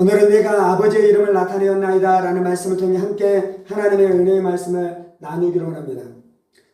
오늘은 내가 아버지의 이름을 나타내었나이다 라는 말씀을 통해 함께 하나님의 은혜의 말씀을 나누기로 합니다.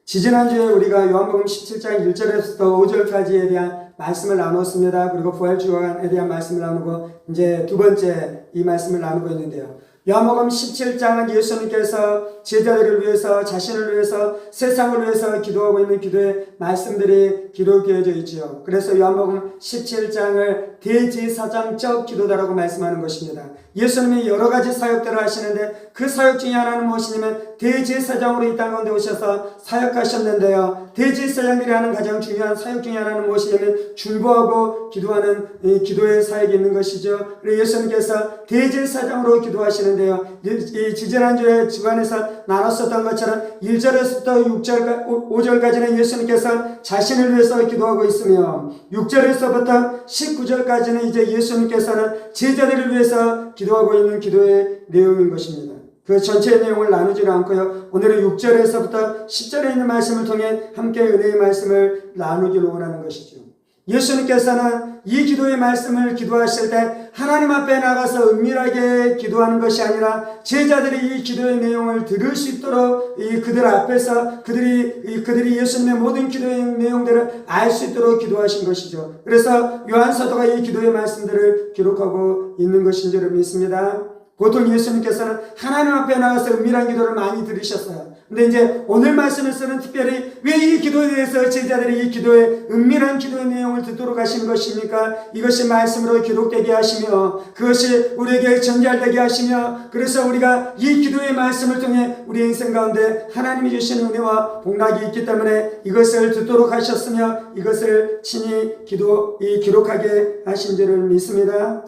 지지난주에 우리가 요한복음 17장 1절에서부터 5절까지에 대한 말씀을 나눴습니다. 그리고 부활주간에 대한 말씀을 나누고 이제 두 번째 이 말씀을 나누고 있는데요. 요한복음 17장은 예수님께서 제자들을 위해서, 자신을 위해서, 세상을 위해서 기도하고 있는 기도의 말씀들이 기록되어져 있지요. 그래서 요한복음 17장을 대제사장적 기도다라고 말씀하는 것입니다. 예수님이 여러 가지 사역들을 하시는데 그 사역 중에 하나는 무엇이냐면 대제사장으로 이 땅 가운데 오셔서 사역하셨는데요. 대제사장들이 하는 가장 중요한 사역 중에 하나는 무엇이냐면 중보하고 기도하는 이 기도의 사역이 있는 것이죠. 그리고 예수님께서 대제사장으로 기도하시는데요. 이 지지난주에 주간에서 나눴었던 것처럼 1절에서부터 5절까지는 예수님께서 자신을 위해서 기도하고 있으며 6절에서부터 19절까지는 이제 예수님께서는 제자들을 위해서 기도하고 있는 기도의 내용인 것입니다. 그 전체의 내용을 나누지는 않고요. 오늘은 6절에서부터 10절에 있는 말씀을 통해 함께 은혜의 말씀을 나누기로 원하는 것이죠. 예수님께서는 이 기도의 말씀을 기도하실 때 하나님 앞에 나가서 은밀하게 기도하는 것이 아니라 제자들이 이 기도의 내용을 들을 수 있도록 그들 앞에서 그들이 예수님의 모든 기도의 내용들을 알 수 있도록 기도하신 것이죠. 그래서 요한사도가 이 기도의 말씀들을 기록하고 있는 것인 줄 믿습니다. 보통 예수님께서는 하나님 앞에 나가서 은밀한 기도를 많이 들으셨어요. 근데 이제 오늘 말씀에서는 특별히 왜 이 기도에 대해서 제자들이 이 기도의 은밀한 기도의 내용을 듣도록 하시는 것입니까? 이것이 말씀으로 기록되게 하시며 그것이 우리에게 전달되게 하시며 그래서 우리가 이 기도의 말씀을 통해 우리 인생 가운데 하나님이 주신 은혜와 복락이 있기 때문에 이것을 듣도록 하셨으며 이것을 친히 기록하게 하신 줄을 믿습니다.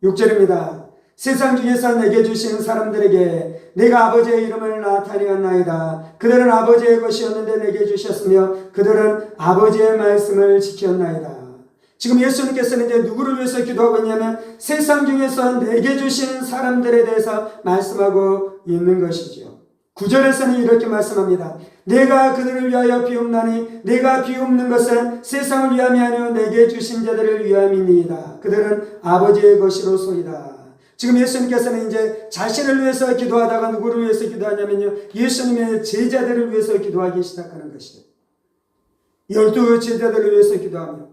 6절입니다. 세상 중에서 내게 주신 사람들에게 내가 아버지의 이름을 나타내었나이다. 그들은 아버지의 것이었는데 내게 주셨으며 그들은 아버지의 말씀을 지켰나이다. 지금 예수님께서는 이제 누구를 위해서 기도하고 있냐면 세상 중에서 내게 주신 사람들에 대해서 말씀하고 있는 것이죠. 9절에서는 이렇게 말씀합니다. 내가 그들을 위하여 비옵나니 내가 비옵는 것은 세상을 위함이 아니요 내게 주신 자들을 위함이니이다. 그들은 아버지의 것이로소이다. 지금 예수님께서는 이제 자신을 위해서 기도하다가 누구를 위해서 기도하냐면요. 예수님의 제자들을 위해서 기도하기 시작하는 것이에요. 12 제자들을 위해서 기도하며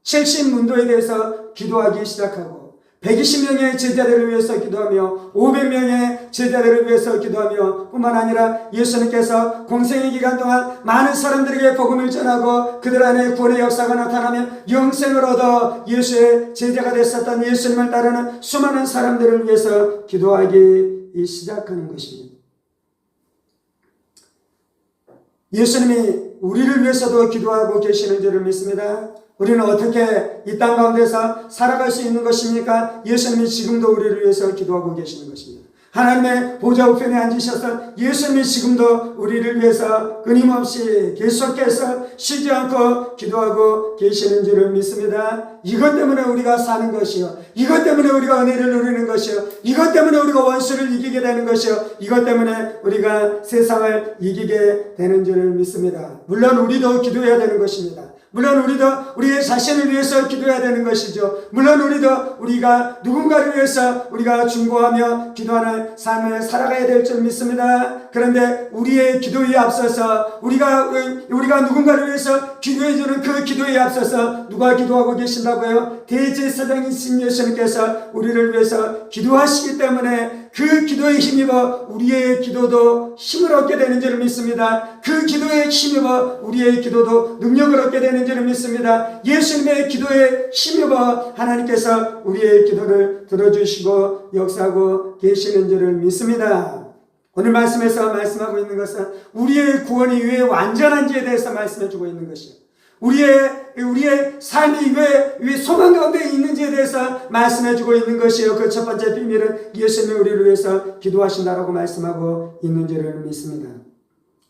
70문도에 대해서 기도하기 시작하고 120명의 제자들을 위해서 기도하며 500명의 제자들을 위해서 기도하며 뿐만 아니라 예수님께서 공생의 기간 동안 많은 사람들에게 복음을 전하고 그들 안에 구원의 역사가 나타나며 영생을 얻어 예수의 제자가 됐었던 예수님을 따르는 수많은 사람들을 위해서 기도하기 시작하는 것입니다. 예수님이 우리를 위해서도 기도하고 계시는 줄을 믿습니다. 우리는 어떻게 이 땅 가운데서 살아갈 수 있는 것입니까? 예수님이 지금도 우리를 위해서 기도하고 계시는 것입니다. 하나님의 보좌 우편에 앉으셔서 예수님이 지금도 우리를 위해서 끊임없이 계속해서 쉬지 않고 기도하고 계시는 줄을 믿습니다. 이것 때문에 우리가 사는 것이요. 이것 때문에 우리가 은혜를 누리는 것이요. 이것 때문에 우리가 원수를 이기게 되는 것이요. 이것 때문에 우리가 세상을 이기게 되는 줄을 믿습니다. 물론 우리도 기도해야 되는 것입니다. 물론 우리도 우리의 자신을 위해서 기도해야 되는 것이죠. 물론 우리도 우리가 누군가를 위해서 우리가 중보하며 기도하는 삶을 살아가야 될 줄 믿습니다. 그런데 우리의 기도에 앞서서 우리가 누군가를 위해서 기도해주는 그 기도에 앞서서 누가 기도하고 계신다고요? 대제사장이신 예수님께서 우리를 위해서 기도하시기 때문에 그 기도에 힘입어 우리의 기도도 힘을 얻게 되는 줄을 믿습니다. 그 기도에 힘입어 우리의 기도도 능력을 얻게 되는 줄을 믿습니다. 예수님의 기도에 힘입어 하나님께서 우리의 기도를 들어주시고 역사하고 계시는 줄을 믿습니다. 오늘 말씀에서 말씀하고 있는 것은 우리의 구원이 왜 완전한지에 대해서 말씀해주고 있는 것이에요. 우리의 삶이 왜 소망 가운데 있는지에 대해서 말씀해주고 있는 것이에요. 그 첫 번째 비밀은 예수님이 우리를 위해서 기도하신다라고 말씀하고 있는 줄을 믿습니다.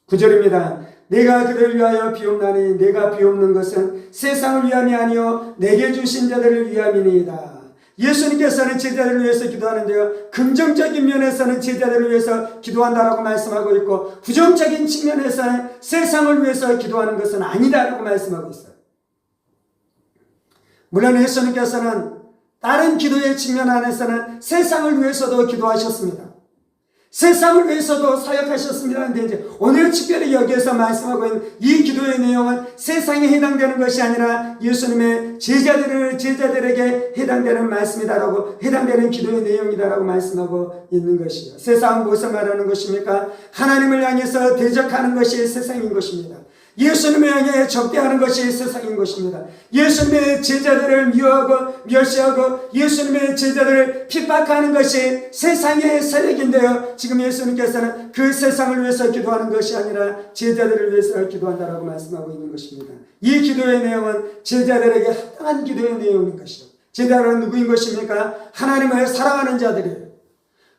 9절입니다. 내가 그들을 위하여 비옵나니 내가 비옵는 것은 세상을 위함이 아니요 내게 주신 자들을 위함이니이다. 예수님께서는 제자들을 위해서 기도하는데요. 긍정적인 면에서는 제자들을 위해서 기도한다라고 말씀하고 있고 부정적인 측면에서는 세상을 위해서 기도하는 것은 아니다라고 말씀하고 있어요. 물론 예수님께서는 다른 기도의 측면 안에서는 세상을 위해서도 기도하셨습니다. 세상을 위해서도 사역하셨습니다. 근데 이제 오늘 특별히 여기에서 말씀하고 있는 이 기도의 내용은 세상에 해당되는 것이 아니라 예수님의 제자들에게 해당되는 말씀이다라고, 해당되는 기도의 내용이다라고 말씀하고 있는 것이요. 세상은 무엇을 말하는 것입니까? 하나님을 향해서 대적하는 것이 세상인 것입니다. 예수님을 향해 적대하는 것이 세상인 것입니다. 예수님의 제자들을 미워하고 멸시하고 예수님의 제자들을 핍박하는 것이 세상의 세력인데요, 지금 예수님께서는 그 세상을 위해서 기도하는 것이 아니라 제자들을 위해서 기도한다라고 말씀하고 있는 것입니다. 이 기도의 내용은 제자들에게 합당한 기도의 내용인 것이요. 제자들은 누구인 것입니까? 하나님을 사랑하는 자들이에요.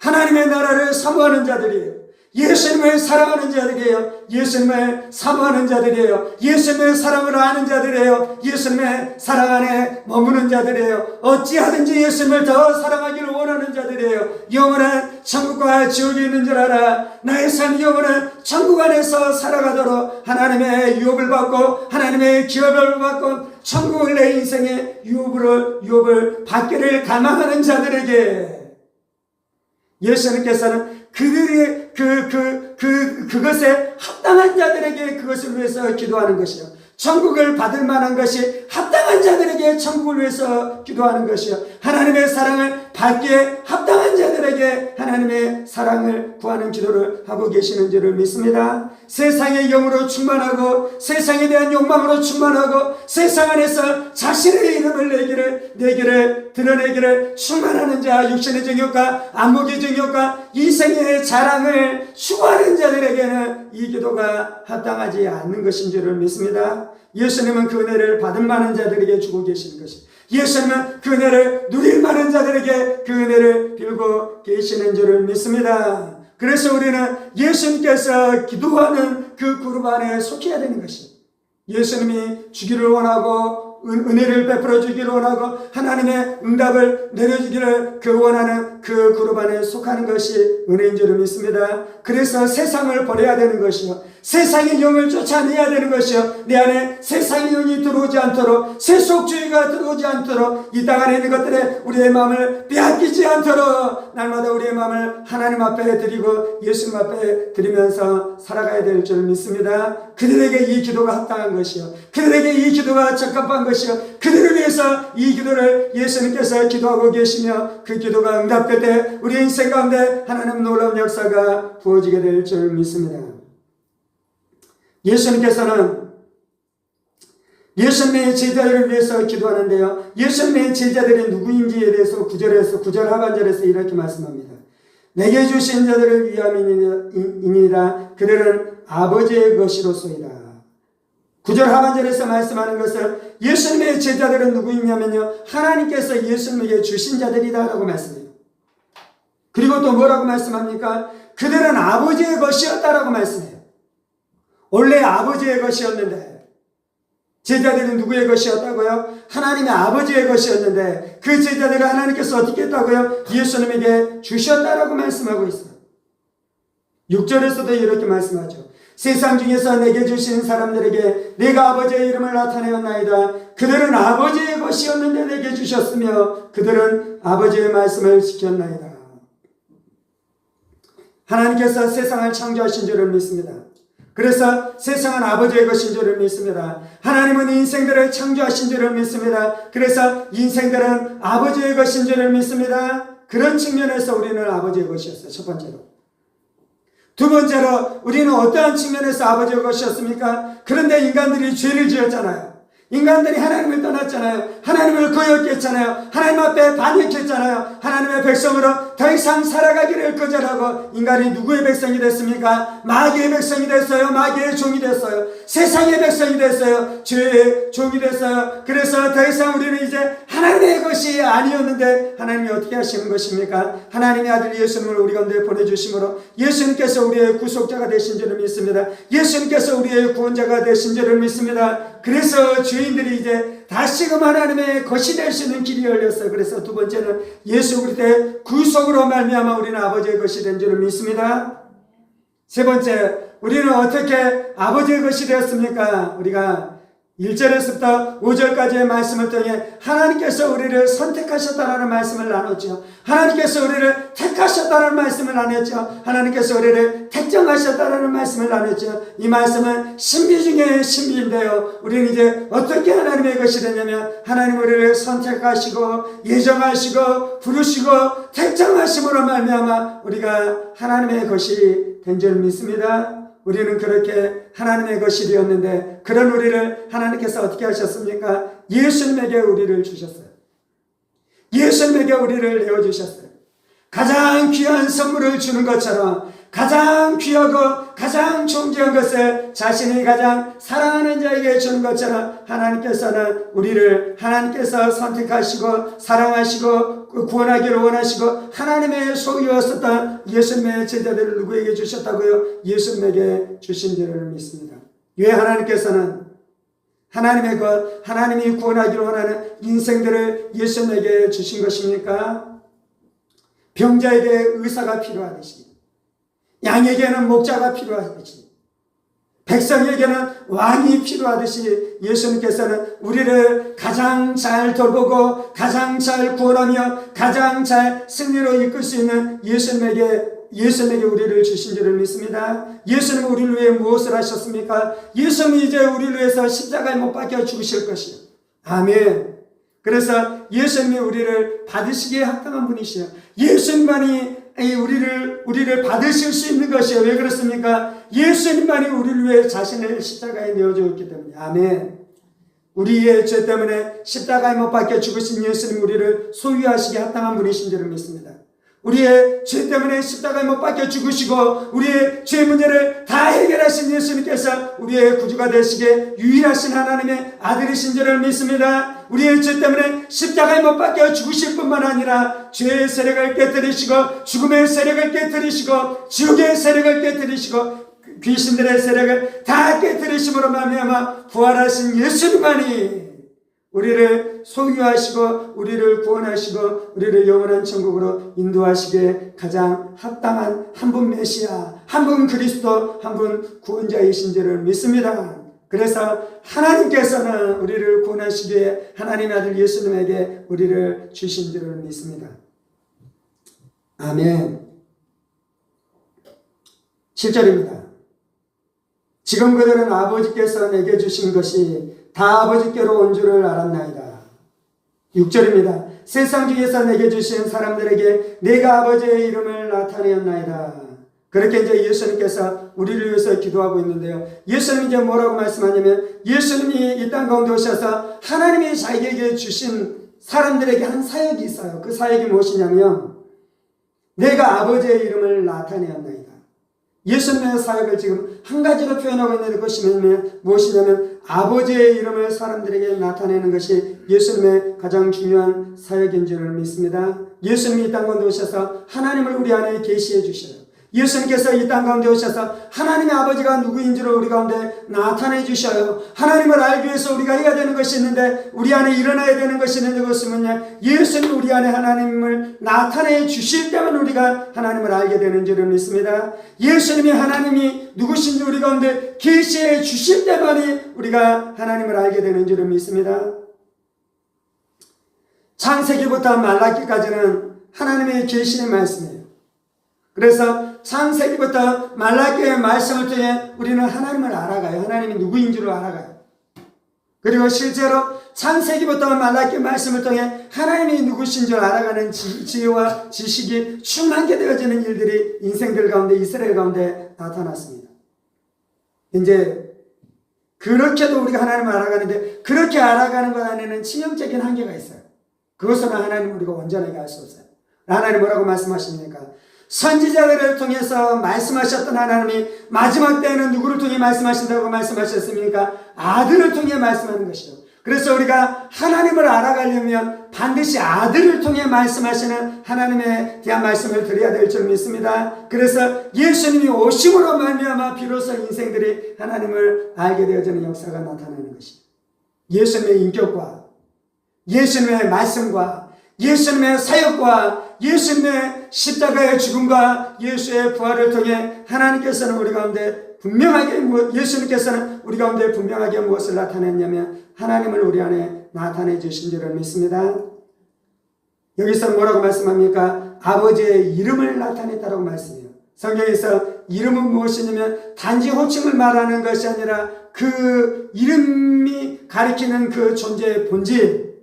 하나님의 나라를 사모하는 자들이에요. 예수님을 사랑하는 자들이에요. 예수님을 사모하는 자들이에요. 예수님의 사랑을 아는 자들이에요. 예수님의 사랑 안에 머무는 자들이에요. 어찌하든지 예수님을 더 사랑하기를 원하는 자들이에요. 영원한 천국과 지옥이 있는 줄 알아. 나의 삶 영원한 천국 안에서 살아가도록 하나님의 유업을 받고 하나님의 기업을 받고 천국을 내 인생의 유업을 받기를 갈망하는 자들에게 예수님께서는 그들이 그것에 합당한 자들에게 그것을 위해서 기도하는 것이요. 천국을 받을 만한 것이 합당한 자들에게 천국을 위해서 기도하는 것이요. 하나님의 사랑을 받기에 합당한 자들에게 하나님의 사랑을 구하는 기도를 하고 계시는 줄을 믿습니다. 세상의 영으로 충만하고 세상에 대한 욕망으로 충만하고 세상 안에서 자신의 이름을 내기를 드러내기를 충만하는 자, 육신의 정욕과 안목의 정욕과 이생의 자랑을 추구하는 자들에게는 이 기도가 합당하지 않는 것인 줄을 믿습니다. 예수님은 그 은혜를 받을 만한 자들에게 주고 계시는 것입니다. 예수님은 그 은혜를 누릴 만한 자들에게 그 은혜를 빌고 계시는 줄을 믿습니다. 그래서 우리는 예수님께서 기도하는 그 그룹 안에 속해야 되는 것입니다. 예수님이 주기를 원하고 은혜를 베풀어 주기를 원하고 하나님의 응답을 내려주기를 그 원하는 그 그룹 안에 속하는 것이 은혜인 줄을 믿습니다. 그래서 세상을 버려야 되는 것이요, 세상의 영을 쫓아내야 되는 것이요, 내 안에 세상의 영이 들어오지 않도록, 세속주의가 들어오지 않도록, 이 땅 안에 있는 것들에 우리의 마음을 빼앗기지 않도록 날마다 우리의 마음을 하나님 앞에 드리고 예수님 앞에 드리면서 살아가야 될 줄 믿습니다. 그들에게 이 기도가 합당한 것이요, 그들에게 이 기도가 적합한 것이요, 그들을 위해서 이 기도를 예수님께서 기도하고 계시며 그 기도가 응답될 때 우리 인생 가운데 하나님 놀라운 역사가 부어지게 될 줄 믿습니다. 예수님께서는 예수님의 제자들을 위해서 기도하는데요, 예수님의 제자들이 누구인지에 대해서 9절 하반절에서 이렇게 말씀합니다. 내게 주신 자들을 위함이니라. 그들은 아버지의 것이로소이다. 9절 하반절에서 말씀하는 것은 예수님의 제자들은 누구이냐면요, 하나님께서 예수님에게 주신 자들이다 라고 말씀해요. 그리고 또 뭐라고 말씀합니까? 그들은 아버지의 것이었다라고 말씀해요. 원래 아버지의 것이었는데, 제자들은 누구의 것이었다고요? 하나님의 아버지의 것이었는데 그 제자들을 하나님께서 어떻게 했다고요? 예수님에게 주셨다라고 말씀하고 있어요. 6절에서도 이렇게 말씀하죠. 세상 중에서 내게 주신 사람들에게 내가 아버지의 이름을 나타내었나이다. 그들은 아버지의 것이었는데 내게 주셨으며 그들은 아버지의 말씀을 지켰나이다. 하나님께서 세상을 창조하신 줄을 믿습니다. 그래서 세상은 아버지의 것인 줄을 믿습니다. 하나님은 인생들을 창조하신 줄을 믿습니다. 그래서 인생들은 아버지의 것인 줄을 믿습니다. 그런 측면에서 우리는 아버지의 것이었어요. 첫 번째로. 두 번째로 우리는 어떠한 측면에서 아버지의 것이었습니까? 그런데 인간들이 죄를 지었잖아요. 인간들이 하나님을 떠났잖아요. 하나님을 거역했잖아요. 하나님 앞에 반역했잖아요. 하나님의 백성으로 더 이상 살아가기를 거절하고 인간이 누구의 백성이 됐습니까? 마귀의 백성이 됐어요. 마귀의 종이 됐어요. 세상의 백성이 됐어요. 죄의 종이 됐어요. 그래서 더 이상 우리는 이제 하나님의 것이 아니었는데 하나님이 어떻게 하시는 것입니까? 하나님의 아들 예수님을 우리 가운데 보내주심으로 예수님께서 우리의 구속자가 되신 줄을 믿습니다. 예수님께서 우리의 구원자가 되신 줄을 믿습니다. 그래서 죄인들이 이제 다시금 하나님의 것이 될 수 있는 길이 열렸어요. 그래서 두 번째는 예수 그리스도의 구속으로 말미암아 우리는 아버지의 것이 된 줄을 믿습니다. 세 번째, 우리는 어떻게 아버지의 것이 되었습니까? 우리가 1절에서부터 5절까지의 말씀을 통해 하나님께서 우리를 선택하셨다라는 말씀을 나눴죠. 하나님께서 우리를 택하셨다는 말씀을 나눴죠. 하나님께서 우리를 택정하셨다는 말씀을 나눴죠. 이 말씀은 신비 중에 신비인데요, 우리는 이제 어떻게 하나님의 것이 되냐면, 하나님 우리를 선택하시고 예정하시고 부르시고 택정하심으로 말미암아 우리가 하나님의 것이 된 줄 믿습니다. 우리는 그렇게 하나님의 것이 되었는데, 그런 우리를 하나님께서 어떻게 하셨습니까? 예수님에게 우리를 주셨어요. 예수님에게 우리를 내어주셨어요. 가장 귀한 선물을 주는 것처럼, 가장 귀하고 가장 존귀한 것을 자신이 가장 사랑하는 자에게 주는 것처럼, 하나님께서는 우리를 하나님께서 선택하시고 사랑하시고 구원하기를 원하시고 하나님의 소유였었던 예수님의 제자들을 누구에게 주셨다고요? 예수님에게 주신 줄을 믿습니다. 왜 하나님께서는 하나님의 것, 하나님이 구원하기를 원하는 인생들을 예수님에게 주신 것입니까? 병자에게 의사가 필요하듯이, 양에게는 목자가 필요하듯이, 백성에게는 왕이 필요하듯이, 예수님께서는 우리를 가장 잘 돌보고 가장 잘 구원하며 가장 잘 승리로 이끌 수 있는 예수님에게 우리를 주신 줄을 믿습니다. 예수님은 우리를 위해 무엇을 하셨습니까? 예수님이 이제 우리를 위해서 십자가에 못 박혀 죽으실 것이요. 아멘. 그래서 예수님이 우리를 받으시기에 합당한 분이시요. 예수님만이 우리를 받으실 수 있는 것이요. 왜 그렇습니까? 예수님만이 우리를 위해 자신을 십자가에 내어주었기 때문에. 아멘. 우리의 죄 때문에 십자가에 못 박혀 죽으신 예수님, 우리를 소유하시기에 합당한 분이신 줄을 믿습니다. 우리의 죄 때문에 십자가에 못 박혀 죽으시고 우리의 죄 문제를 다 해결하신 예수님께서 우리의 구주가 되시기에 유일하신 하나님의 아들이신 줄을 믿습니다. 우리의 죄 때문에 십자가에 못 박혀 죽으실 뿐만 아니라 죄의 세력을 깨뜨리시고 죽음의 세력을 깨뜨리시고 지옥의 세력을 깨뜨리시고 귀신들의 세력을 다 깨뜨리심으로 말미암아 부활하신 예수님만이 우리를 소유하시고 우리를 구원하시고 우리를 영원한 천국으로 인도하시기에 가장 합당한 한 분 메시아, 한 분 그리스도, 한 분 구원자이신 줄을 믿습니다. 그래서 하나님께서는 우리를 구원하시기에 하나님의 아들 예수님에게 우리를 주신 줄을 믿습니다. 아멘. 7절입니다. 지금 그들은 아버지께서 내게 주신 것이 다 아버지께로 온 줄을 알았나이다. 6절입니다. 세상 중에서 내게 주신 사람들에게 내가 아버지의 이름을 나타내었나이다. 그렇게 이제 예수님께서 우리를 위해서 기도하고 있는데요. 예수님이 이제 뭐라고 말씀하냐면, 예수님이 이 땅 가운데 오셔서 하나님이 자기에게 주신 사람들에게 한 사역이 있어요. 그 사역이 무엇이냐면, 내가 아버지의 이름을 나타내었나이다. 예수님의 사역을 지금 한 가지로 표현하고 있는 것이 무엇이냐면, 아버지의 이름을 사람들에게 나타내는 것이 예수님의 가장 중요한 사역인 줄을 믿습니다. 예수님이 이 땅 가운데 오셔서 하나님을 우리 안에 계시해 주셔요. 예수님께서 이 땅 가운데 오셔서 하나님의 아버지가 누구인지를 우리 가운데 나타내 주셔요. 하나님을 알기 위해서 우리가 해야 되는 것이 있는데, 우리 안에 일어나야 되는 것이 있는데, 그것은 뭐냐? 예수님 우리 안에 하나님을 나타내 주실 때만 우리가 하나님을 알게 되는 줄을 믿습니다. 예수님이 하나님이 누구신지 우리 가운데 계시해 주실 때만이 우리가 하나님을 알게 되는 줄을 믿습니다. 창세기부터 말라기까지는 하나님의 계시의 말씀이에요. 그래서 창세기부터 말라기의 말씀을 통해 우리는 하나님을 알아가요. 하나님이 누구인지를 알아가요. 그리고 실제로 창세기부터 말라기의 말씀을 통해 하나님이 누구신 줄 알아가는 지혜와 지식이 충만하게 되어지는 일들이 인생들 가운데, 이스라엘 가운데 나타났습니다. 이제 그렇게도 우리가 하나님을 알아가는데, 그렇게 알아가는 것 안에는 치명적인 한계가 있어요. 그것은 하나님을 우리가 온전하게 알 수 없어요. 하나님 뭐라고 말씀하십니까? 선지자들을 통해서 말씀하셨던 하나님이 마지막 때에는 누구를 통해 말씀하신다고 말씀하셨습니까? 아들을 통해 말씀하는 것이죠. 그래서 우리가 하나님을 알아가려면 반드시 아들을 통해 말씀하시는 하나님에 대한 말씀을 드려야 될 줄 믿습니다. 그래서 예수님이 오심으로 말미암아 비로소 인생들이 하나님을 알게 되어지는 역사가 나타나는 것이죠. 예수님의 인격과 예수님의 말씀과 예수님의 사역과 예수님의 십자가의 죽음과 예수의 부활을 통해 하나님께서는 우리 가운데 분명하게 예수님께서는 우리 가운데 분명하게 무엇을 나타냈냐면 하나님을 우리 안에 나타내 주신 줄을 믿습니다. 여기서 뭐라고 말씀합니까? 아버지의 이름을 나타냈다라고 말씀해요. 성경에서 이름은 무엇이냐면 단지 호칭을 말하는 것이 아니라 그 이름이 가리키는 그 존재의 본질,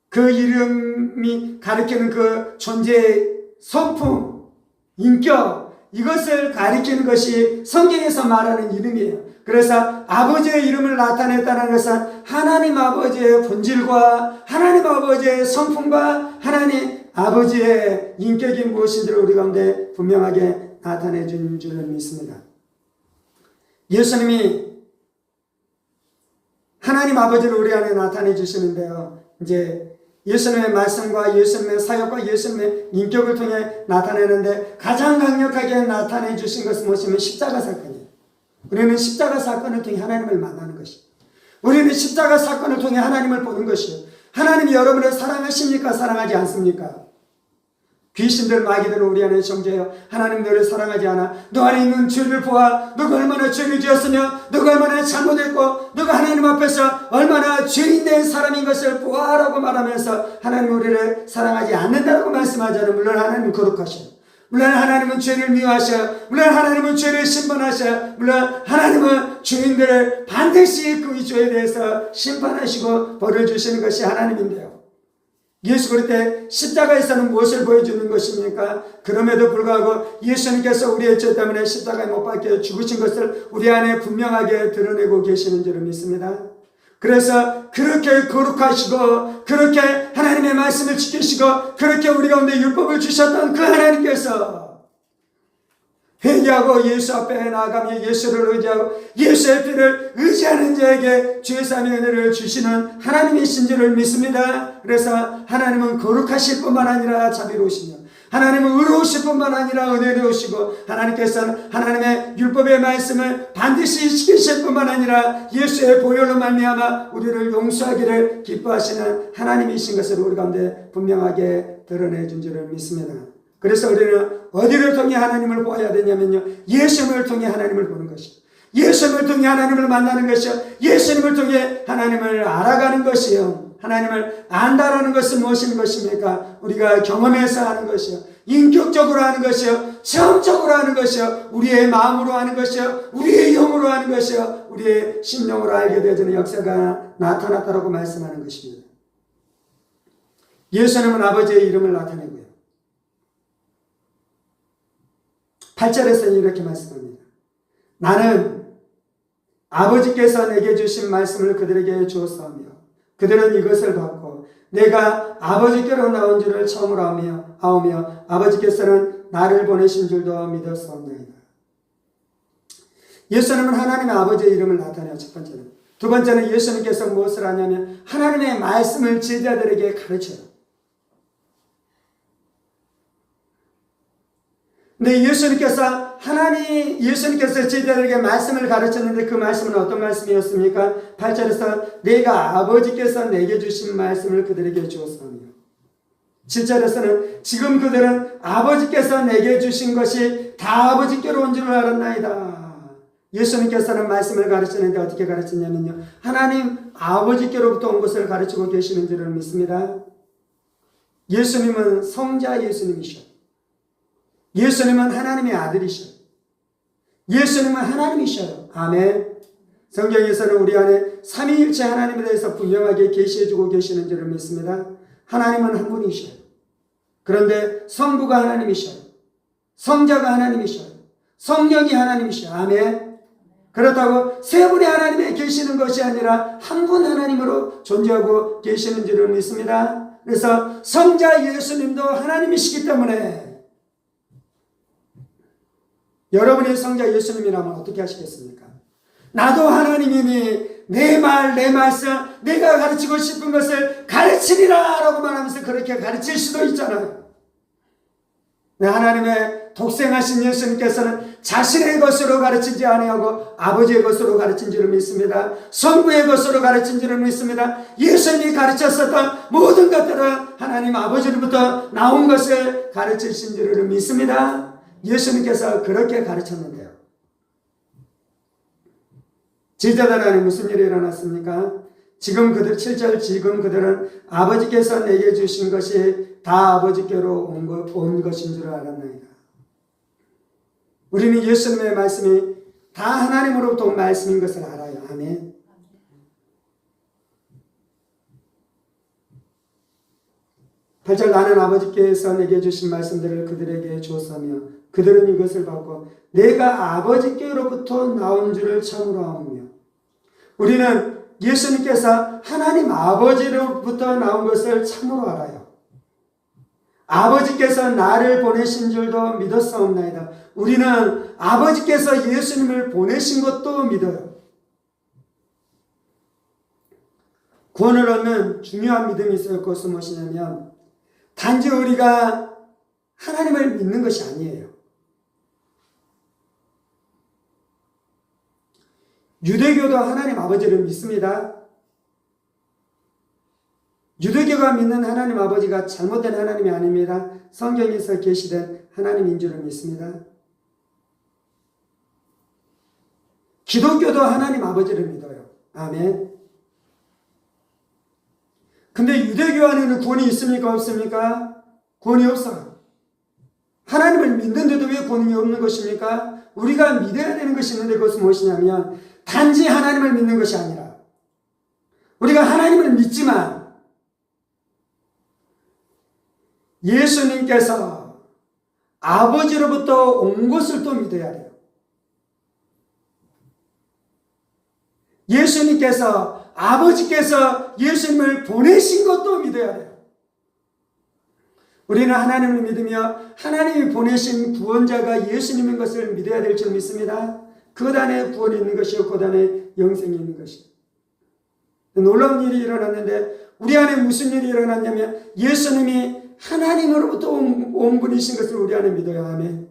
그 이름이 가리키는 그 존재의 성품, 인격, 이것을 가리키는 것이 성경에서 말하는 이름이에요. 그래서 아버지의 이름을 나타냈다는 것은 하나님 아버지의 본질과 하나님 아버지의 성품과 하나님 아버지의 인격이 무엇인지를 우리 가운데 분명하게 나타내 준 줄을 믿습니다. 예수님이 하나님 아버지를 우리 안에 나타내 주시는데요. 이제 예수님의 말씀과 예수님의 사역과 예수님의 인격을 통해 나타내는데 가장 강력하게 나타내 주신 것은 무엇이냐면 십자가 사건이에요. 우리는 십자가 사건을 통해 하나님을 만나는 것이에요. 우리는 십자가 사건을 통해 하나님을 보는 것이에요. 하나님이 여러분을 사랑하십니까? 사랑하지 않습니까? 귀신들 마귀들은 우리 안에 정죄해요. 하나님 너를 사랑하지 않아. 너 안에 있는 죄를 보아. 너가 얼마나 죄를 지었으며 너가 얼마나 잘못했고 너가 하나님 앞에서 얼마나 죄인된 사람인 것을 보아라고 말하면서 하나님 우리를 사랑하지 않는다고 말씀하잖아요. 물론 하나님은 거룩하셔요. 물론 하나님은 죄를 미워하셔요. 물론 하나님은 죄를 심판하셔요. 물론 하나님은 죄인들을 반드시 그 죄에 대해서 심판하시고 벌을 주시는 것이 하나님인데요. 예수 그럴 때 십자가에서는 무엇을 보여주는 것입니까? 그럼에도 불구하고 예수님께서 우리의 죄 때문에 십자가에 못 박혀 죽으신 것을 우리 안에 분명하게 드러내고 계시는 줄을 믿습니다. 그래서 그렇게 거룩하시고 그렇게 하나님의 말씀을 지키시고 그렇게 우리 가운데 율법을 주셨던 그 하나님께서 회개하고 예수 앞에 나아가며 예수를 의지하고 예수의 피를 의지하는 자에게 죄사함의 은혜를 주시는 하나님이신 줄을 믿습니다. 그래서 하나님은 거룩하실 뿐만 아니라 자비로우시며 하나님은 의로우실 뿐만 아니라 은혜로우시고 하나님께서는 하나님의 율법의 말씀을 반드시 지키실 뿐만 아니라 예수의 보혈로 말미암아 우리를 용서하기를 기뻐하시는 하나님이신 것을 우리 가운데 분명하게 드러내준 줄을 믿습니다. 그래서 우리는 어디를 통해 하나님을 보아야 되냐면요. 예수님을 통해 하나님을 보는 것이요. 예수님을 통해 하나님을 만나는 것이요. 예수님을 통해 하나님을 알아가는 것이요. 하나님을 안다라는 것은 무엇인 것입니까? 우리가 경험해서 하는 것이요. 인격적으로 하는 것이요. 체험적으로 하는 것이요. 우리의 마음으로 하는 것이요. 우리의 영으로 하는 것이요. 우리의 심령으로 알게 되어지는 역사가 나타났다라고 말씀하는 것입니다. 예수님은 아버지의 이름을 나타내고요. 8절에서는 이렇게 말씀합니다. 나는 아버지께서 내게 주신 말씀을 그들에게 주었사오며 그들은 이것을 받고 내가 아버지께로 나온 줄을 처음으로 아오며 아버지께서는 나를 보내신 줄도 믿었사옵나이다. 예수님은 하나님의 아버지의 이름을 나타내요. 첫 번째는. 두 번째는 예수님께서 무엇을 하냐면 하나님의 말씀을 제자들에게 가르쳐요. 근데 예수님께서 제자들에게 말씀을 가르쳤는데 그 말씀은 어떤 말씀이었습니까? 8절에서 내가 아버지께서 내게 주신 말씀을 그들에게 주었사오며 7절에서는 지금 그들은 아버지께서 내게 주신 것이 다 아버지께로 온 줄 알았나이다. 예수님께서는 말씀을 가르치는데 어떻게 가르쳤냐면요. 하나님 아버지께로부터 온 것을 가르치고 계시는 줄을 믿습니다. 예수님은 성자 예수님이셔. 예수님은 하나님의 아들이셔요. 예수님은 하나님이셔요. 아멘. 성경에서는 우리 안에 삼위일체 하나님에 대해서 분명하게 계시해주고 계시는 줄을 믿습니다. 하나님은 한 분이셔요. 그런데 성부가 하나님이셔요. 성자가 하나님이셔요. 성령이 하나님이셔요. 아멘. 그렇다고 세 분의 하나님에 계시는 것이 아니라 한 분 하나님으로 존재하고 계시는 줄을 믿습니다. 그래서 성자 예수님도 하나님이시기 때문에 여러분의 성자 예수님이라면 어떻게 하시겠습니까? 나도 하나님이니 내 말, 내 말씀, 내가 가르치고 싶은 것을 가르치리라 라고 말하면서 그렇게 가르칠 수도 있잖아요. 하나님의 독생하신 예수님께서는 자신의 것으로 가르치지 아니하고 아버지의 것으로 가르친 줄을 믿습니다. 성부의 것으로 가르친 줄을 믿습니다. 예수님이 가르쳤었던 모든 것들은 하나님 아버지로부터 나온 것을 가르치신 줄을 믿습니다. 예수님께서 그렇게 가르쳤는데요. 제자들 안에 무슨 일이 일어났습니까? 지금 그들 7절 지금 그들은 아버지께서 내게 주신 것이 다 아버지께로 온 것인 줄 알았나이다. 우리는 예수님의 말씀이 다 하나님으로부터 온 말씀인 것을 알아요. 아멘. 팔절 나는 아버지께서 내게 주신 말씀들을 그들에게 주었으며 그들은 이것을 받고 내가 아버지께로부터 나온 줄을 참으로 아오며. 우리는 예수님께서 하나님 아버지로부터 나온 것을 참으로 알아요. 아버지께서 나를 보내신 줄도 믿었사옵나이다. 우리는 아버지께서 예수님을 보내신 것도 믿어요. 구원을 얻는 중요한 믿음이 있어요. 그것은 무엇이냐면 단지 우리가 하나님을 믿는 것이 아니에요. 유대교도 하나님 아버지를 믿습니다. 유대교가 믿는 하나님 아버지가 잘못된 하나님이 아닙니다. 성경에서 계시된 하나님인 줄을 믿습니다. 기독교도 하나님 아버지를 믿어요. 아멘. 근데 유대교 안에는 구원이 있습니까? 없습니까? 구원이 없어요. 하나님을 믿는데도 왜 구원이 없는 것입니까? 우리가 믿어야 되는 것이 있는데 그것은 무엇이냐면 단지 하나님을 믿는 것이 아니라 우리가 하나님을 믿지만 예수님께서 아버지로부터 온 것을 또 믿어야 돼요. 예수님께서 아버지께서 예수님을 보내신 것도 믿어야 돼요. 우리는 하나님을 믿으며 하나님이 보내신 구원자가 예수님인 것을 믿어야 될 줄 믿습니다. 그것 안에 구원이 있는 것이요 그것 안에 영생이 있는 것이요. 놀라운 일이 일어났는데 우리 안에 무슨 일이 일어났냐면 예수님이 하나님으로부터 온 분이신 것을 우리 안에 믿어야 하면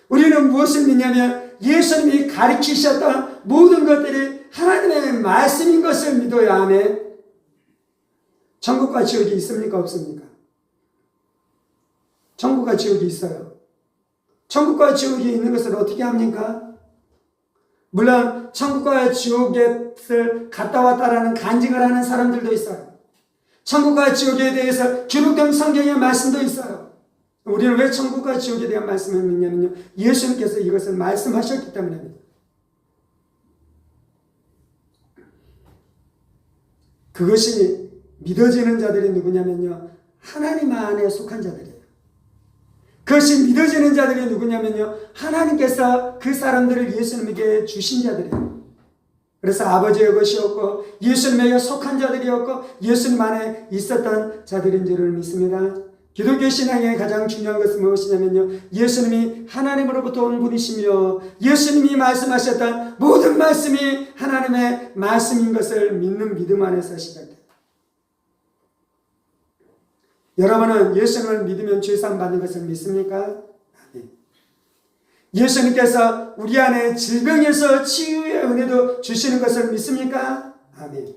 우리는 무엇을 믿냐면 예수님이 가르치셨던 모든 것들이 하나님의 말씀인 것을 믿어야 하면 천국과 지옥이 있습니까? 없습니까? 천국과 지옥이 있어요. 천국과 지옥이 있는 것을 어떻게 합니까? 물론 천국과 지옥에 갔다 왔다라는 간증을 하는 사람들도 있어요. 천국과 지옥에 대해서 기록된 성경의 말씀도 있어요. 우리는 왜 천국과 지옥에 대한 말씀을 믿냐면요. 예수님께서 이것을 말씀하셨기 때문입니다. 그것이 믿어지는 자들이 누구냐면요. 하나님 안에 속한 자들이에요. 그것이 믿어지는 자들이 누구냐면요. 하나님께서 그 사람들을 예수님에게 주신 자들이에요. 그래서 아버지의 것이었고 예수님에게 속한 자들이었고 예수님 안에 있었던 자들인 줄을 믿습니다. 기독교 신앙의 가장 중요한 것은 무엇이냐면요. 예수님이 하나님으로부터 온 분이시며 예수님이 말씀하셨던 모든 말씀이 하나님의 말씀인 것을 믿는 믿음 안에서 시작돼요. 여러분은 예수님을 믿으면 죄사함 받는 것을 믿습니까? 아멘. 예수님께서 우리 안에 질병에서 치유의 은혜도 주시는 것을 믿습니까? 아멘.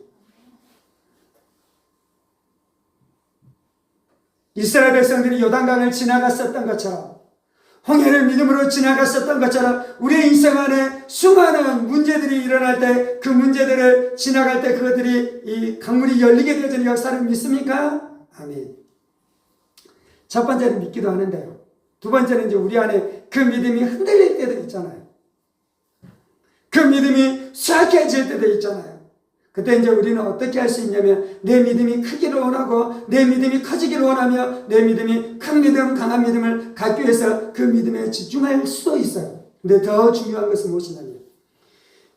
이스라엘 백성들이 요단강을 지나갔었던 것처럼 홍해를 믿음으로 지나갔었던 것처럼 우리의 인생 안에 수많은 문제들이 일어날 때 그 문제들을 지나갈 때 그것들이 이 강물이 열리게 되어지는 역사를 믿습니까? 아멘. 첫 번째는 믿기도 하는데요. 두 번째는 이제 우리 안에 그 믿음이 흔들릴 때도 있잖아요. 그 믿음이 쇠약해질 때도 있잖아요. 그때 이제 우리는 어떻게 할 수 있냐면 내 믿음이 크기를 원하고 내 믿음이 커지기를 원하며 내 믿음이 큰 믿음, 강한 믿음을 갖기 위해서 그 믿음에 집중할 수도 있어요. 근데 더 중요한 것은 무엇이냐면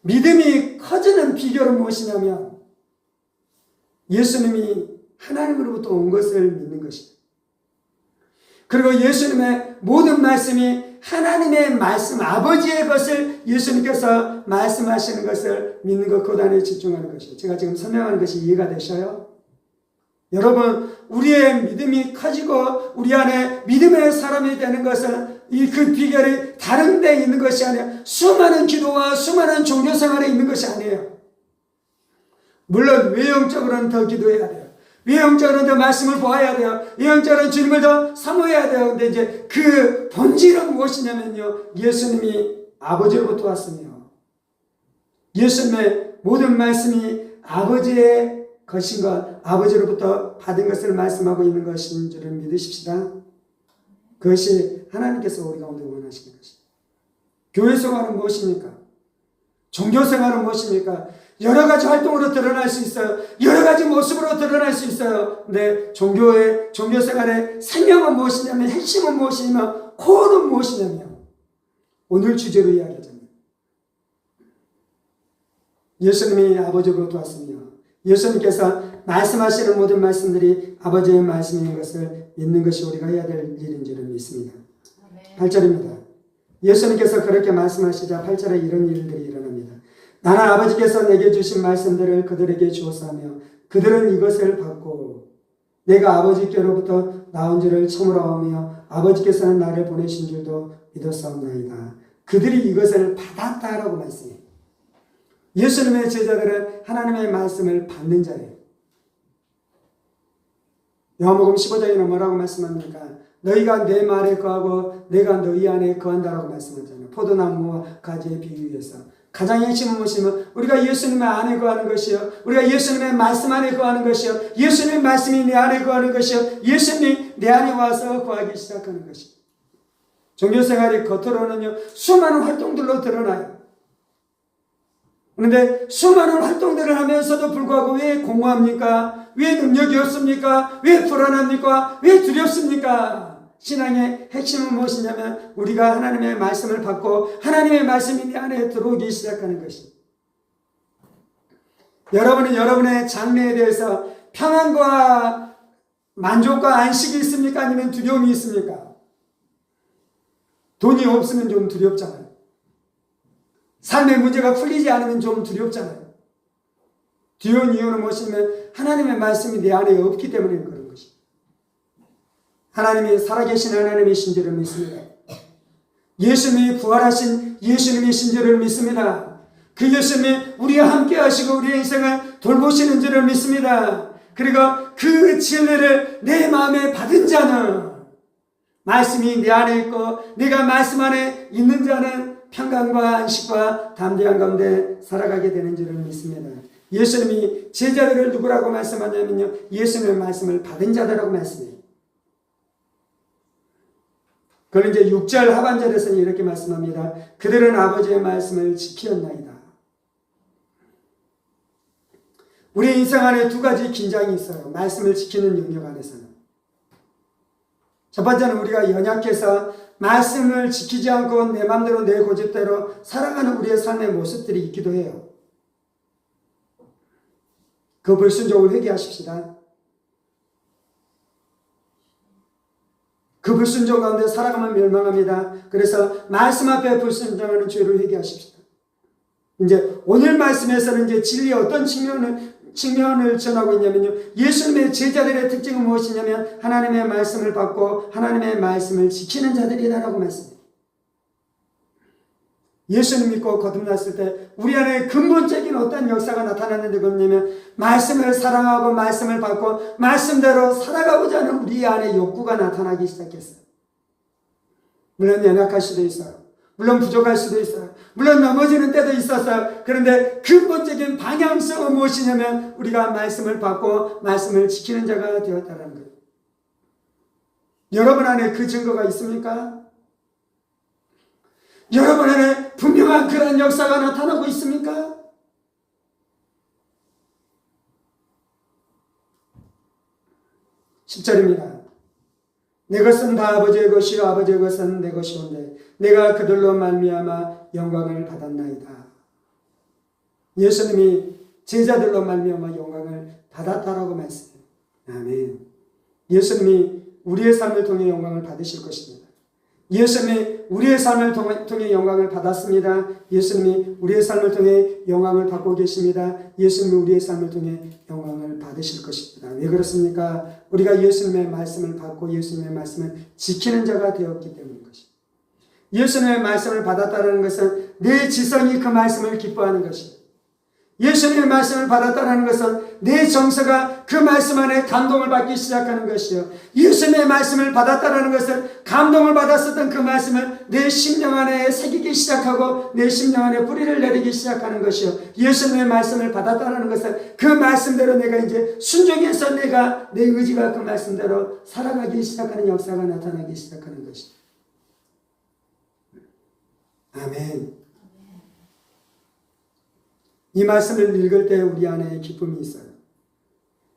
믿음이 커지는 비결은 무엇이냐면 예수님이 하나님으로부터 온 것을 믿는 것입니다. 그리고 예수님의 모든 말씀이 하나님의 말씀, 아버지의 것을 예수님께서 말씀하시는 것을 믿는 것, 그 안에 집중하는 것이에요. 제가 지금 설명하는 것이 이해가 되셔요? 여러분, 우리의 믿음이 커지고 우리 안에 믿음의 사람이 되는 것은 그 비결이 다른 데 있는 것이 아니에요. 수많은 기도와 수많은 종교생활에 있는 것이 아니에요. 물론 외형적으로는 더 기도해야 돼요. 외형적으로는 더 말씀을 보아야 돼요. 외형적으로는 주님을 더 사모해야 돼요. 근데 이제 그 본질은 무엇이냐면요. 예수님이 아버지로부터 왔으며 예수님의 모든 말씀이 아버지의 것인 것, 아버지로부터 받은 것을 말씀하고 있는 것인 줄을 믿으십시다. 그것이 하나님께서 우리 가운데 원하시는 것입니다. 교회 생활은 무엇입니까? 종교 생활은 무엇입니까? 여러 가지 활동으로 드러날 수 있어요. 여러 가지 모습으로 드러날 수 있어요. 근데 종교 생활의 생명은 무엇이냐면, 핵심은 무엇이냐면, 코어는 무엇이냐면, 오늘 주제로 이야기하자면 예수님이 아버지로부터 왔으며 예수님께서 말씀하시는 모든 말씀들이 아버지의 말씀인 것을 믿는 것이 우리가 해야 될 일인 줄을 믿습니다. 8절입니다. 예수님께서 그렇게 말씀하시자 8절에 이런 일들이 일어납니다. 나는 아버지께서 내게 주신 말씀들을 그들에게 주었으며 그들은 이것을 받고 내가 아버지께로부터 나온 줄을 처음으로 알며 아버지께서는 나를 보내신 줄도 믿었사옵나이다. 그들이 이것을 받았다라고 말씀해요. 예수님의 제자들은 하나님의 말씀을 받는 자예요. 요한복음 15장에는 뭐라고 말씀합니까? 너희가 내 말에 거하고 내가 너희 안에 거한다라고 말씀하잖아요. 포도나무와 가지의 비유에서 가장 핵심은 무엇이면 우리가 예수님의 안에 거하는 것이요, 우리가 예수님의 말씀 안에 거하는 것이요, 예수님의 말씀이 내 안에 거하는 것이요, 예수님이 내 안에 와서 거하기 시작하는 것이요. 종교생활이 겉으로는요 수많은 활동들로 드러나요. 그런데 수많은 활동들을 하면서도 불구하고 왜 공허합니까? 왜 능력이 없습니까? 왜 불안합니까? 왜 두렵습니까? 신앙의 핵심은 무엇이냐면 우리가 하나님의 말씀을 받고 하나님의 말씀이 내 안에 들어오기 시작하는 것입니다. 여러분은 여러분의 장래에 대해서 평안과 만족과 안식이 있습니까? 아니면 두려움이 있습니까? 돈이 없으면 좀 두렵잖아요. 삶의 문제가 풀리지 않으면 좀 두렵잖아요. 두려운 이유는 무엇이냐면 하나님의 말씀이 내 안에 없기 때문에 그런 것입니다. 하나님이 살아계신 하나님이신 줄을 믿습니다. 예수님이 부활하신 예수님이신 줄을 믿습니다. 그 예수님이 우리와 함께 하시고 우리의 인생을 돌보시는 줄을 믿습니다. 그리고 그 진리를 내 마음에 받은 자는 말씀이 내 안에 있고 내가 말씀 안에 있는 자는 평강과 안식과 담대한 가운데 살아가게 되는 줄을 믿습니다. 예수님이 제자들을 누구라고 말씀하냐면요, 예수님의 말씀을 받은 자들이라고 말씀해요. 그걸 이제 6절 하반절에서는 이렇게 말씀합니다. 그들은 아버지의 말씀을 지키었나이다. 우리 인생 안에 두 가지 긴장이 있어요. 말씀을 지키는 영역 안에서는. 첫 번째는 우리가 연약해서 말씀을 지키지 않고 내 맘대로 내 고집대로 살아가는 우리의 삶의 모습들이 있기도 해요. 그 불순종을 회개하십시다. 그 불순종 가운데 살아가면 멸망합니다. 그래서 말씀 앞에 불순종하는 죄를 회개하십시다. 이제 오늘 말씀에서는 이제 진리의 어떤 측면을 전하고 있냐면요, 예수님의 제자들의 특징은 무엇이냐면 하나님의 말씀을 받고 하나님의 말씀을 지키는 자들이다라고 말씀해요. 예수님 믿고 거듭났을 때 우리 안에 근본적인 어떤 역사가 나타났는데 그러냐면 말씀을 사랑하고 말씀을 받고 말씀대로 살아가고자 하는 우리 안에 욕구가 나타나기 시작했어요. 물론 연약할 수도 있어요. 물론 부족할 수도 있어요. 물론 넘어지는 때도 있었어요. 그런데 근본적인 방향성은 무엇이냐면 우리가 말씀을 받고 말씀을 지키는 자가 되었다는 거예요. 여러분 안에 그 증거가 있습니까? 여러분 안에 분명한 그런 역사가 나타나고 있습니까? (10절입니다) 내 것은 다 아버지의 것이요 아버지의 것은 내 것이온데 내가 그들로 말미암아 영광을 받았나이다. 예수님이 제자들로 말미암아 영광을 받았다라고 말씀해요. 아멘. 예수님이 우리의 삶을 통해 영광을 받으실 것입니다. 예수님이 우리의 삶을 통해 영광을 받았습니다. 예수님이 우리의 삶을 통해 영광을 받고 계십니다. 예수님이 우리의 삶을 통해 영광을 받으실 것입니다. 왜 그렇습니까? 우리가 예수님의 말씀을 받고 예수님의 말씀을 지키는 자가 되었기 때문인 것입니다. 예수님의 말씀을 받았다는 것은 내 지성이 그 말씀을 기뻐하는 것입니다. 예수님의 말씀을 받았다는 것은 내 정서가 그 말씀 안에 감동을 받기 시작하는 것이요, 예수님의 말씀을 받았다는 것은 감동을 받았었던 그 말씀을 내 심령 안에 새기기 시작하고 내 심령 안에 뿌리를 내리기 시작하는 것이요, 예수님의 말씀을 받았다는 것은 그 말씀대로 내가 이제 순종해서 내가 내 의지가 그 말씀대로 살아가기 시작하는 역사가 나타나기 시작하는 것이요. 아멘. 이 말씀을 읽을 때 우리 안에 기쁨이 있어요.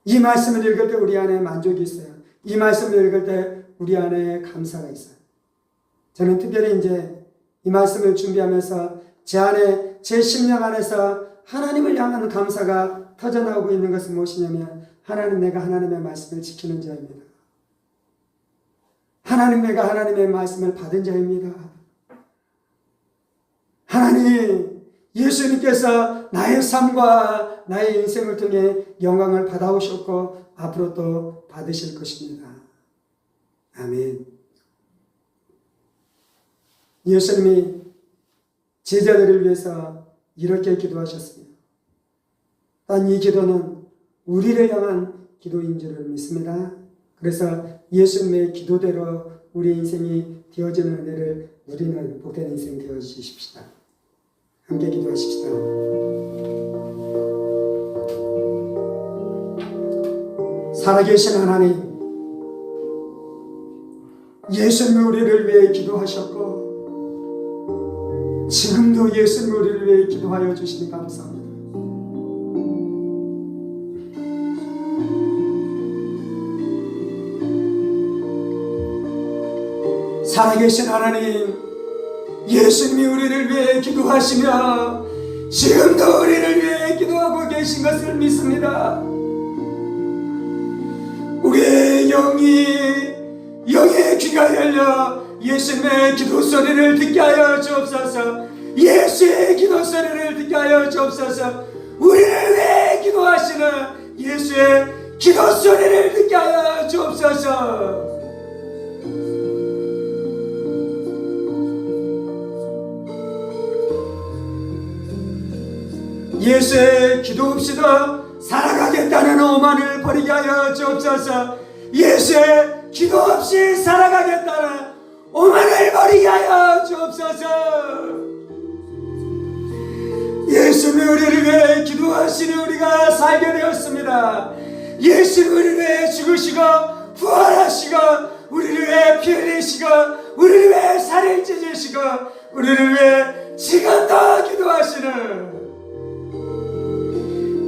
이 말씀을 읽을 때 우리 안에 만족이 있어요. 이 말씀을 읽을 때 우리 안에 감사가 있어요. 저는 특별히 이제 이 말씀을 준비하면서 제 안에, 제 심령 안에서 하나님을 향한 감사가 터져나오고 있는 것은 무엇이냐면, 하나님, 내가 하나님의 말씀을 지키는 자입니다. 하나님, 내가 하나님의 말씀을 받은 자입니다. 하나님, 예수님께서 나의 삶과 나의 인생을 통해 영광을 받아오셨고 앞으로 또 받으실 것입니다. 아멘. 예수님이 제자들을 위해서 이렇게 기도하셨습니다. 단 이 기도는 우리를 향한 기도인 줄을 믿습니다. 그래서 예수님의 기도대로 우리 인생이 되어지는 은혜를 누리는 복된 인생 되어주십시다. 함께 기도하십시다. 살아계신 하나님, 예수님이 우리를 위해 기도하셨고 지금도 예수님이 우리를 위해 기도하여 주시니 감사합니다. 살아계신 하나님, 예수님이 우리를 위해 기도하시며 지금도 우리를 위해 기도하고 계신 것을 믿습니다. 우리의 영의 귀가 열려 예수님의 기도 소리를 듣게 하여 주옵소서. 예수의 기도 소리를 듣게 하여 주옵소서. 우리를 위해 기도하시는 예수의 기도 소리를 듣게 하여 주옵소서. 예수의 기도 없이도 살아가겠다는 오만을 버리게 하여 주옵소서. 예수의 기도 없이 살아가겠다는 오만을 버리게 하여 주옵소서. 예수님이 우리를 위해 기도하시니 우리가 살게 되었습니다. 예수님이 우리를 위해 죽으시고 부활하시고 우리를 위해 피 흘리시고 우리를 위해 살을 찢으시고 우리를 위해 지금도 기도하시는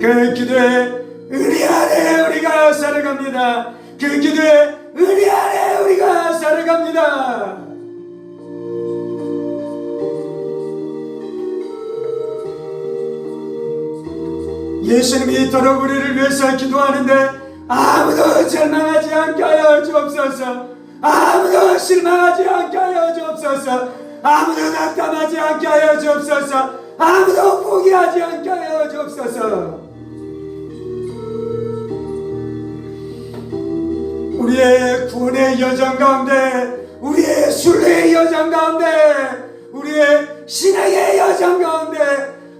그 기도의 은혜 안에 우리가 살아갑니다. 그 기도의 은혜 안에 우리가 살아갑니다. 예수님이 이토록 우리를 위해서 기도하는데 아무도 절망하지 않게 하여 주옵소서. 아무도 실망하지 않게 하여 주옵소서. 아무도 낙담하지 않게 하여 주옵소서. 아무도 포기하지 않게 하여 주옵소서. 우리의 구원의 여정 가운데, 우리의 순례의 여정 가운데, 우리의 신앙의 여정 가운데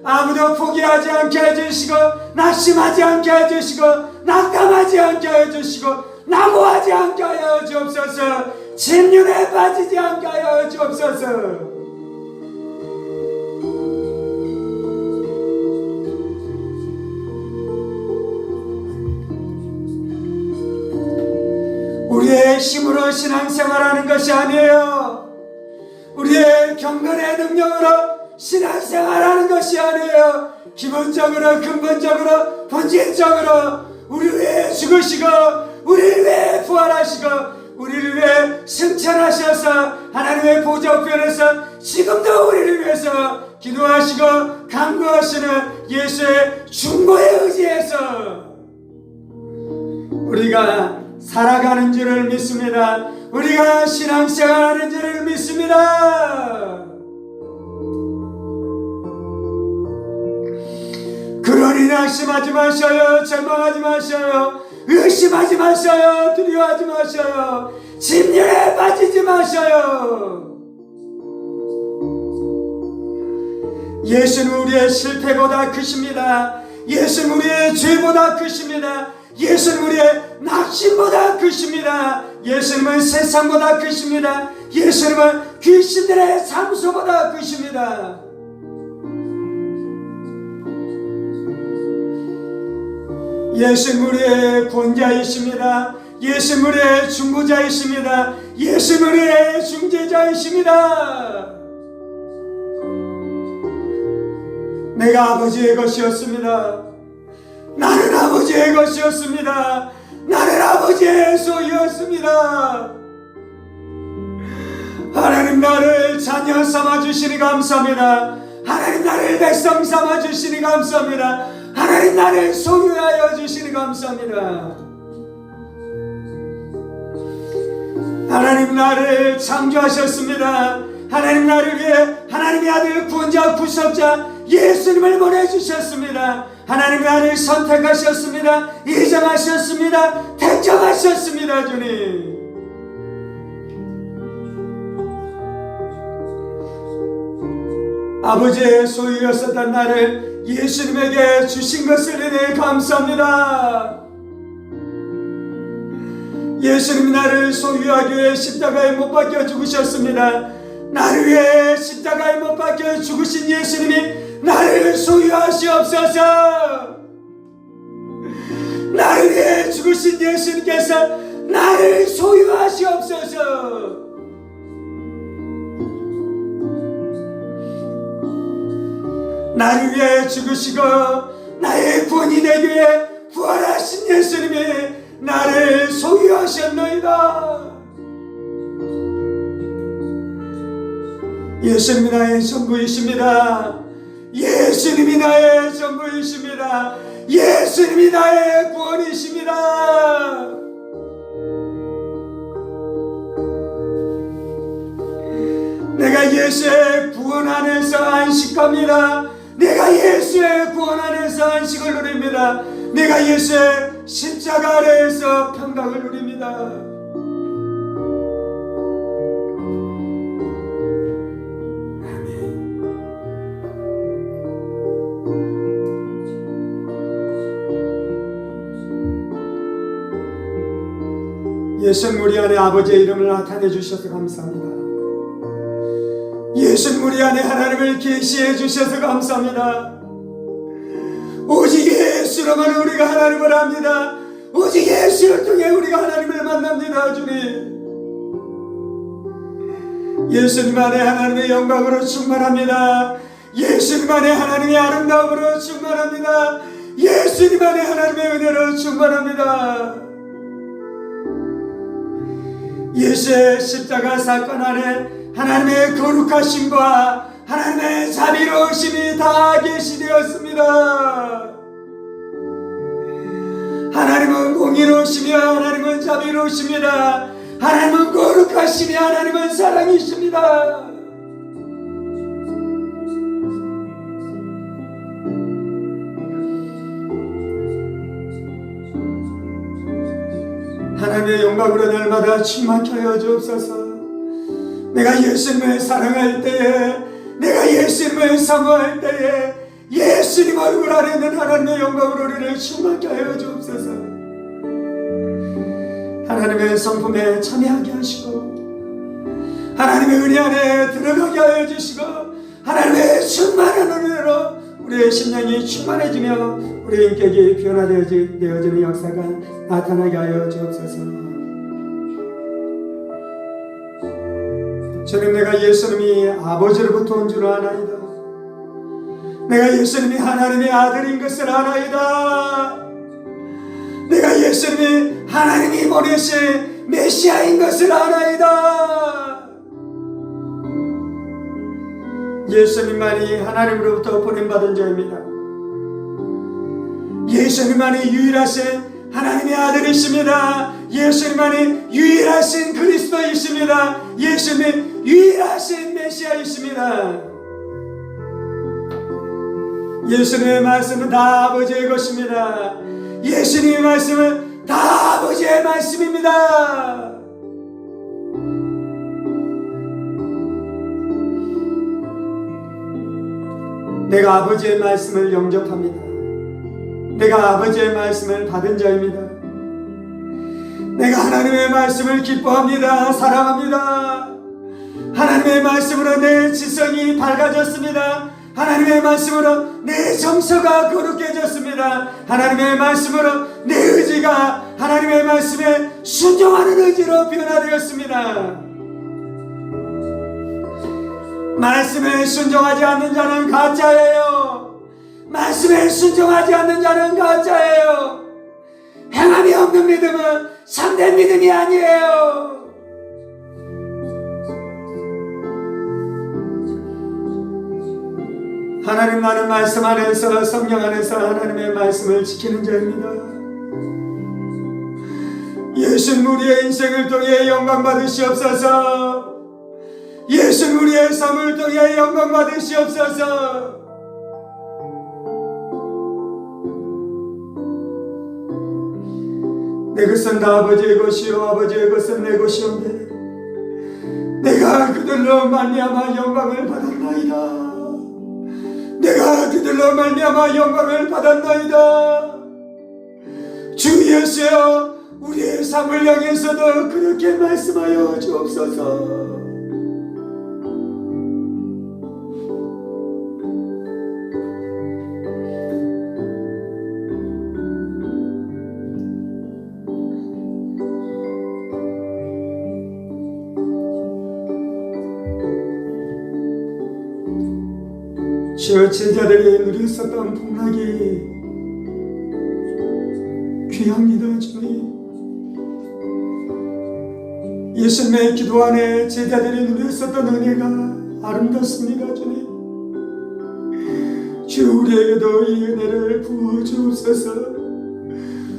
아무도 포기하지 않게 해주시고 낙심하지 않게 해주시고 낙담하지 않게 해주시고 낙오하지 않게 하여 주옵소서. 침륜에 빠지지 않게 하여 주옵소서. 우리의 힘으로 신앙생활하는 것이 아니에요. 우리의 경건의 능력으로 신앙생활하는 것이 아니에요. 기본적으로 근본적으로 본질적으로 우리를 위해 죽으시고 우리를 위해 부활하시고 우리를 위해 승천하셔서 하나님의 보좌 우편에서 지금도 우리를 위해서 기도하시고 간구하시는 예수의 중보에 의지해서 우리가 살아가는 줄을 믿습니다. 우리가 신앙생활하는 줄을 믿습니다. 그러니 낙심하지 마셔요. 절망하지 마셔요. 의심하지 마셔요. 두려워하지 마셔요. 침륜에 빠지지 마셔요. 예수는 우리의 실패보다 크십니다. 예수는 우리의 죄보다 크십니다. 예수는 우리의 낙심보다 크십니다. 예수님은 세상보다 크십니다. 예수님은 귀신들의 상소보다 크십니다. 예수는 우리의 구원자이십니다. 예수는 우리의 중보자이십니다. 예수는 우리의 중재자이십니다. 내가 아버지의 것이었습니다. 나는 아버지의 것이었습니다. 나는 아버지의 소유였습니다. 하나님 나를 자녀 삼아주시니 감사합니다. 하나님 나를 백성 삼아주시니 감사합니다. 하나님 나를 소유하여 주시니 감사합니다. 하나님 나를 창조하셨습니다. 하나님 나를 위해 하나님의 아들 구원자 구속자 예수님을 보내주셨습니다. 하나님 나를 선택하셨습니다. 인정하셨습니다. 택정하셨습니다. 주님, 아버지의 소유였었던 나를 예수님에게 주신 것을 인해 감사합니다. 예수님이 나를 소유하기 위해 십자가에 못 박혀 죽으셨습니다. 나를 위해 십자가에 못 박혀 죽으신 예수님이 나를 소유하시옵소서. 나를 위해 죽으신 예수님께서 나를 소유하시옵소서. 나를 위해 죽으시고 나의 구원이 되기 위해 부활하신 예수님이 나를 소유하셨나이다. 예수님이 나의 전부이십니다. 예수님이 나의 전부이십니다. 예수님이 나의 구원이십니다. 내가 예수의 구원 안에서 안식합니다. 내가 예수의 구원 안에서 안식을 누립니다. 내가 예수의 십자가 아래에서 평강을 누립니다. 예수는 우리 안에 아버지의 이름을 나타내 주셔서 감사합니다. 예수는 우리 안에 하나님을 계시해 주셔서 감사합니다. 오직 예수로만 우리가 하나님을 압니다. 오직 예수를 통해 우리가 하나님을 만납니다. 주님, 예수님 안에 하나님의 영광으로 충만합니다. 예수님 안에 하나님의 아름다움으로 충만합니다. 예수님 안에 하나님의 은혜로 충만합니다. 예수의 십자가 사건 안에 하나님의 거룩하심과 하나님의 자비로우심이 다 계시되었습니다. 하나님은 공의로우시며 하나님은 자비로우십니다. 하나님은 거룩하시며 하나님은 사랑이십니다. 하나님의 영광으로 날마다 충만케 하여 주옵소서. 내가 예수님을 사랑할 때에, 내가 예수님을 사모할 때에 예수님 얼굴 안에 있는 하나님의 영광으로 우리를 충만케 하여 주옵소서. 하나님의 성품에 참여하게 하시고 하나님의 은혜 안에 들어가게 하여 주시고 하나님의 충만한 은혜로 우리의 심령이 충만해지며 우리의 인격이 변화되어지는 역사가 나타나게 하여 주옵소서. 저는 내가 예수님이 아버지로부터 온 줄 아나이다. 내가 예수님이 하나님의 아들인 것을 아나이다. 내가 예수님이 하나님이 보내신 메시아인 것을 아나이다. 예수님만이 하나님으로부터 보냄받은 자입니다. 예수님만이 유일하신 하나님의 아들이십니다. 예수님만이 유일하신 그리스도이십니다. 예수님이 유일하신 메시아이십니다. 예수님의 말씀은 다 아버지의 것입니다. 예수님의 말씀은 다 아버지의 말씀입니다. 내가 아버지의 말씀을 영접합니다. 내가 아버지의 말씀을 받은 자입니다. 내가 하나님의 말씀을 기뻐합니다. 사랑합니다. 하나님의 말씀으로 내 지성이 밝아졌습니다. 하나님의 말씀으로 내 정서가 거룩해졌습니다. 하나님의 말씀으로 내 의지가 하나님의 말씀에 순종하는 의지로 변화되었습니다. 말씀에 순종하지 않는 자는 가짜예요. 말씀에 순종하지 않는 자는 가짜예요. 행함이 없는 믿음은 참된 믿음이 아니에요. 하나님, 나는 말씀 안에서, 성령 안에서 하나님의 말씀을 지키는 자입니다. 예수님, 우리의 인생을 통해 영광 받으시옵소서. 예수님, 우리의 삶을 통해 영광 받으시옵소서. 내 것은 다 아버지의 것이요 아버지의 것은 내 것이온데 내가 그들로 말미암아 영광을 받았나이다. 내가 그들로 말미암아 영광을 받았나이다. 주 예수여, 우리의 삶을 향해서도 그렇게 말씀하여 주옵소서. 주여, 제자들이 누렸었던 복락이 귀합니다. 주님, 예수님의 기도 안에 제자들이 누렸었던 은혜가 아름답습니다. 주님, 주 우리에게도 이 은혜를 부어주옵소서.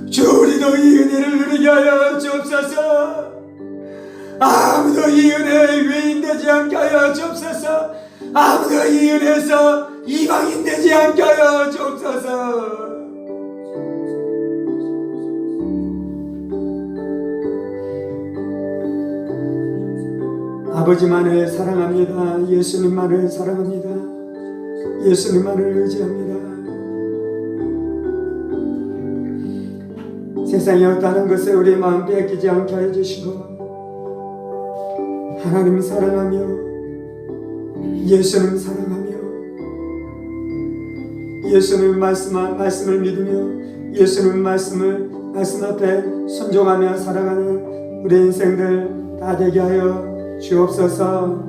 주 우리도 이 은혜를 누리게 하여 주옵소서. 아무도 이 은혜에 외인되지 않게 하여 주옵소서. 아무도 이 은혜에서 이방인 되지 않게 하여 주옵소서. 아버지만을 사랑합니다. 예수님만을 사랑합니다. 예수님만을 의지합니다. 세상에 없다는 것을 우리 마음 빼앗기지 않게 하여 주시고, 하나님 사랑하며 예수님 사랑하며 예수님 말씀을 믿으며 예수님 말씀 앞에 순종하며 살아가는 우리 인생들 다 되게 하여 주옵소서.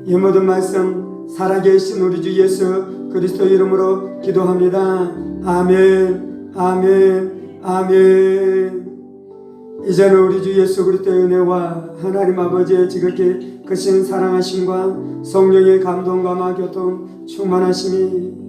이 모든 말씀 살아계신 우리 주 예수 그리스도 이름으로 기도합니다. 아멘, 아멘, 아멘. 이제는 우리 주 예수 그리스도의 은혜와 하나님 아버지의 지극히 크신 사랑하심과 성령의 감동과 교통 충만하심이,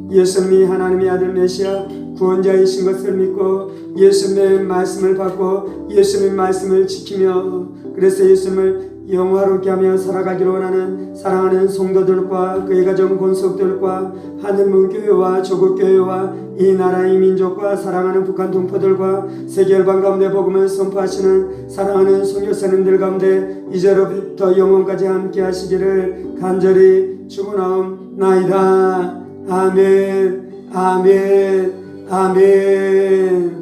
예수님이 하나님의 아들 메시아 구원자이신 것을 믿고 예수님의 말씀을 받고 예수님의 말씀을 지키며 그래서 예수님을 영화롭게 하며 살아가기로 원하는 사랑하는 성도들과 그의 가정 권속들과 하늘문교회와 조국교회와 이 나라의 민족과 사랑하는 북한 동포들과 세계 열방 가운데 복음을 선포하시는 사랑하는 선교사님들 가운데 이제로부터 영원까지 함께 하시기를 간절히 축원하옵나이다. 아멘, 아멘, 아멘.